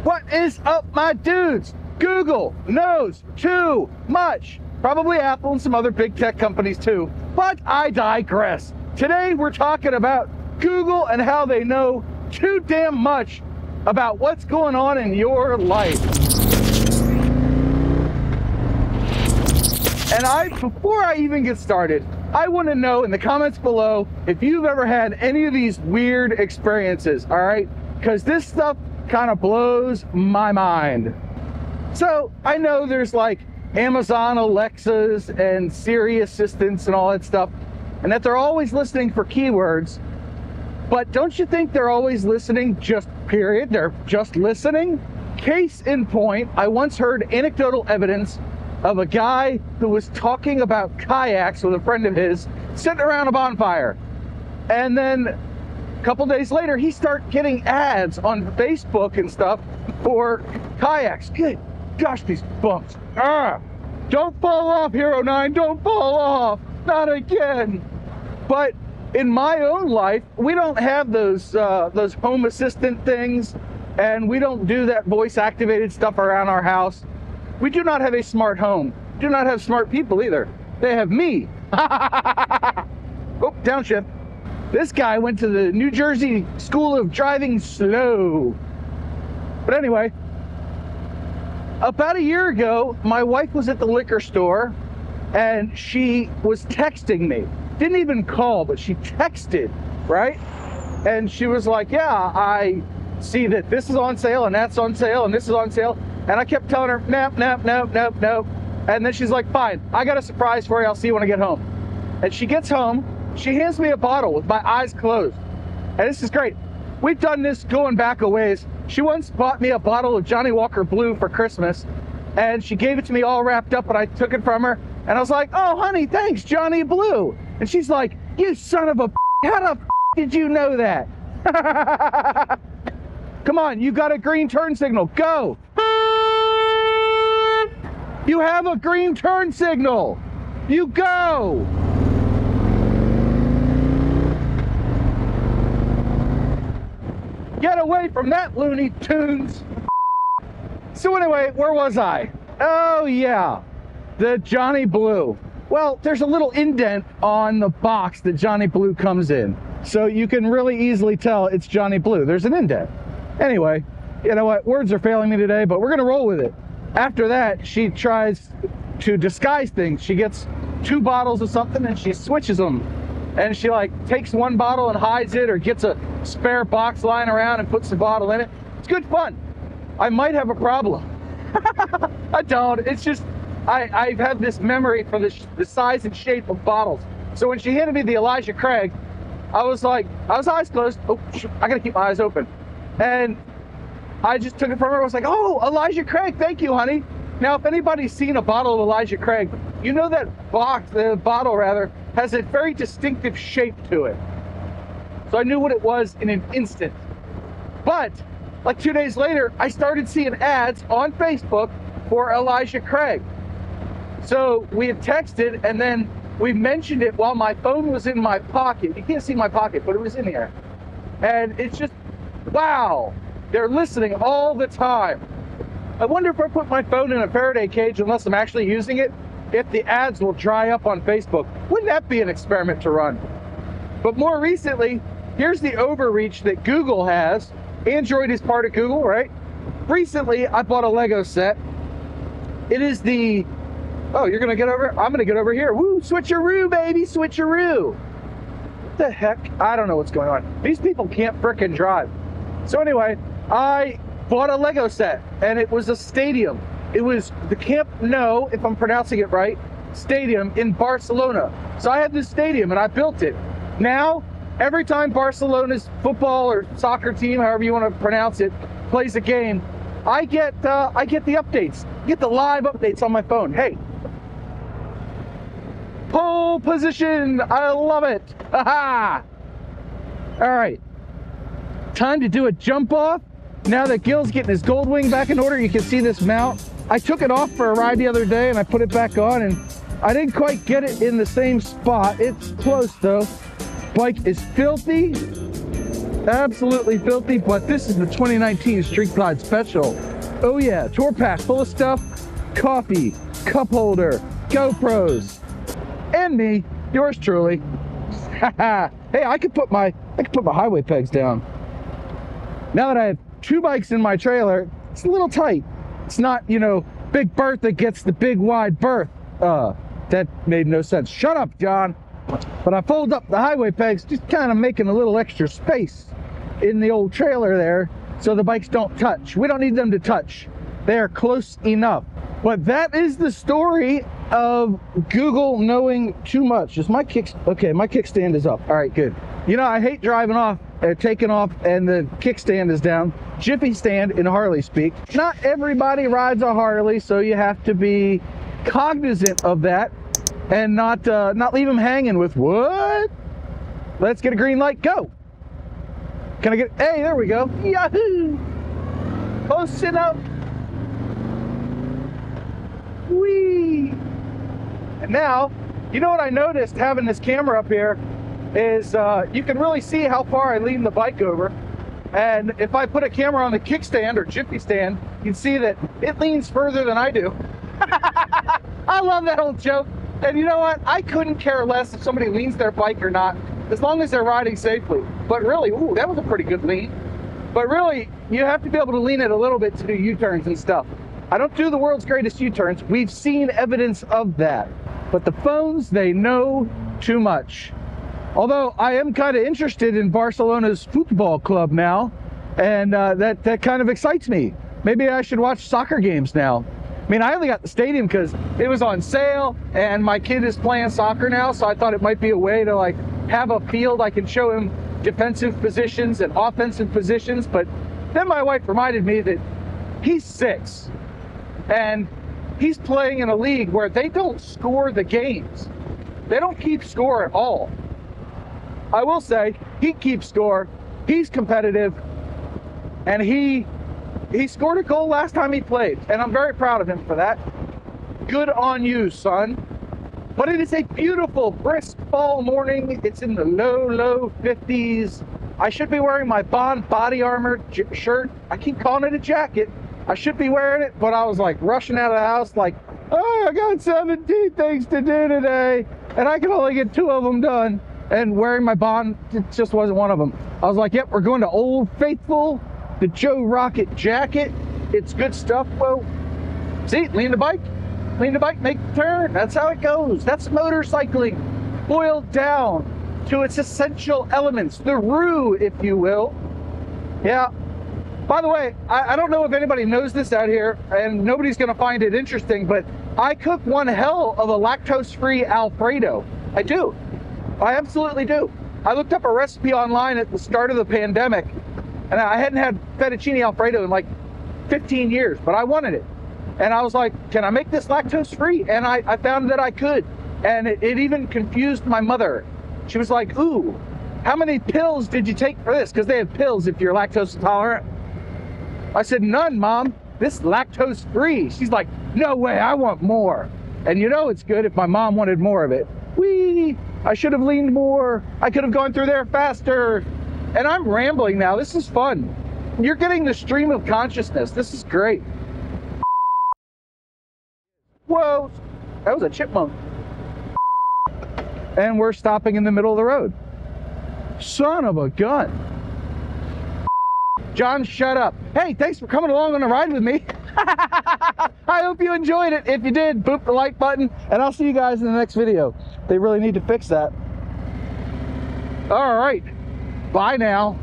What is up, my dudes? Google knows too much. Probably Apple and some other big tech companies too, but I digress. Today we're talking about Google and how they know too damn much about what's going on in your life. And before I even get started, I want to know in the comments below if you've ever had any of these weird experiences, all right? Because this stuff kind of blows my mind. So I know there's like Amazon Alexas and Siri assistants and all that stuff, and that they're always listening for keywords. But don't you think they're always listening, just period? They're just listening? Case in point, I once heard anecdotal evidence of a guy who was talking about kayaks with a friend of his sitting around a bonfire. And then a couple days later, he started getting ads on Facebook and stuff for kayaks. Good gosh, these bumps. Don't fall off, Hero 9, don't fall off. Not again. But in my own life, we don't have those home assistant things, and we don't do that voice activated stuff around our house. We do not have a smart home. Do not have smart people either. They have me. Oh, downshift. This guy went to the New Jersey School of Driving Slow. But anyway, about a year ago, my wife was at the liquor store and she was texting me. Didn't even call, but she texted, right? And she was like, yeah, I see that this is on sale and that's on sale and this is on sale. And I kept telling her, nope, nope, nope, nope, nope. And then she's like, fine, I got a surprise for you. I'll see you when I get home. And she gets home, she hands me a bottle with my eyes closed. And this is great. We've done this going back a ways. She once bought me a bottle of Johnny Walker Blue for Christmas, and she gave it to me all wrapped up, and I took it from her. And I was like, oh, honey, thanks, Johnny Blue. And she's like, you son of a how the did you know that? Come on, you got a green turn signal, go. You have a green turn signal. You go. Get away from that, Looney Tunes. So anyway, where was I? Oh yeah, the Johnny Blue. Well, there's a little indent on the box that Johnny Blue comes in. So you can really easily tell it's Johnny Blue. There's an indent. Anyway, you know what? Words are failing me today, but we're gonna roll with it. After that, she tries to disguise things. She gets 2 bottles of something and she switches them. And she like takes one bottle and hides it, or gets a spare box lying around and puts the bottle in it. It's good fun. I might have a problem. I don't. It's just, I have this memory for the size and shape of bottles. So when she handed me the Elijah Craig, I was eyes closed. Oh, I gotta keep my eyes open. And I just took it from her. I was like, oh, Elijah Craig, thank you, honey. Now, if anybody's seen a bottle of Elijah Craig, you know that the bottle rather, has a very distinctive shape to it. So I knew what it was in an instant. But like 2 days later, I started seeing ads on Facebook for Elijah Craig. So we had texted, and then we mentioned it while my phone was in my pocket. You can't see my pocket, but it was in here. And it's just, wow, they're listening all the time. I wonder if I put my phone in a Faraday cage, unless I'm actually using it, if the ads will dry up on Facebook. Wouldn't that be an experiment to run? But more recently, here's the overreach that Google has. Android is part of Google, right? Recently, I bought a Lego set. It is the, oh, you're gonna get over, I'm gonna get over here. Woo, switcheroo, baby, switcheroo. What the heck? I don't know what's going on. These people can't frickin' drive. So anyway, I bought a Lego set, and it was a stadium. It was the Camp Nou, if I'm pronouncing it right, stadium in Barcelona. So I had this stadium and I built it. Now, every time Barcelona's football or soccer team, however you want to pronounce it, plays a game, I get the updates. I get the live updates on my phone. Hey, pole position, I love it. All right, time to do a jump off. Now that Gil's getting his gold wing back in order, you can see this mount. I took it off for a ride the other day and I put it back on, and I didn't quite get it in the same spot. It's close though. Bike is filthy. Absolutely filthy, but this is the 2019 Street Glide Special. Oh yeah, tour pack full of stuff, coffee, cup holder, GoPros, and me, yours truly. Hey, I could put my highway pegs down. Now that I have 2 bikes in my trailer, it's a little tight. It's not, you know, Big Bertha gets the big wide berth. That made no sense. Shut up, John. But I fold up the highway pegs, just kind of making a little extra space in the old trailer there so the bikes don't touch. We don't need them to touch. They are close enough. But that is the story of Google knowing too much. Is my kickstand is up. All right, good. You know, I hate driving off, taking off, and the kickstand is down. Jiffy stand in Harley speak. Not everybody rides a Harley, so you have to be cognizant of that and not leave them hanging with what? Let's get a green light, go. Can I get, hey, there we go. Yahoo! Posting up. Whee! And now, you know what I noticed having this camera up here is you can really see how far I lean the bike over. And if I put a camera on the kickstand or Jiffy stand, you can see that it leans further than I do. I love that old joke. And you know what? I couldn't care less if somebody leans their bike or not, as long as they're riding safely. But really, ooh, that was a pretty good lean. But really, you have to be able to lean it a little bit to do U-turns and stuff. I don't do the world's greatest U-turns. We've seen evidence of that. But the phones, they know too much. Although I am kind of interested in Barcelona's football club now, and that kind of excites me. Maybe I should watch soccer games now. I mean, I only got the stadium because it was on sale, and my kid is playing soccer now, so I thought it might be a way to like have a field I can show him defensive positions and offensive positions. But then my wife reminded me that he's 6, and he's playing in a league where they don't score the games. They don't keep score at all. I will say, he keeps score, he's competitive, and he scored a goal last time he played, and I'm very proud of him for that. Good on you, son. But it is a beautiful, brisk fall morning. It's in the low 50s. I should be wearing my Bond body armor shirt. I keep calling it a jacket. I should be wearing it, but I was like rushing out of the house like, oh, I got 17 things to do today, and I can only get 2 of them done. And wearing my Bond, it just wasn't one of them. I was like, yep, we're going to Old Faithful, the Joe Rocket jacket. It's good stuff. Well, see, lean the bike, make the turn. That's how it goes. That's motorcycling boiled down to its essential elements, the roux, if you will. Yeah. By the way, I don't know if anybody knows this out here, and nobody's going to find it interesting, but I cook one hell of a lactose-free Alfredo. I do. I absolutely do. I looked up a recipe online at the start of the pandemic, and I hadn't had fettuccine Alfredo in like 15 years, but I wanted it. And I was like, can I make this lactose-free? And I found that I could. And it even confused my mother. She was like, ooh, how many pills did you take for this? Because they have pills if you're lactose intolerant. I said, none, Mom. This is lactose-free. She's like, no way, I want more. And you know it's good if my mom wanted more of it. Whee! I should have leaned more. I could have gone through there faster. And I'm rambling now. This is fun. You're getting the stream of consciousness. This is great. Whoa, that was a chipmunk. And we're stopping in the middle of the road. Son of a gun. John, shut up. Hey, thanks for coming along on a ride with me. I hope you enjoyed it. If you did, boop the like button, and I'll see you guys in the next video. They really need to fix that. All right. Bye now.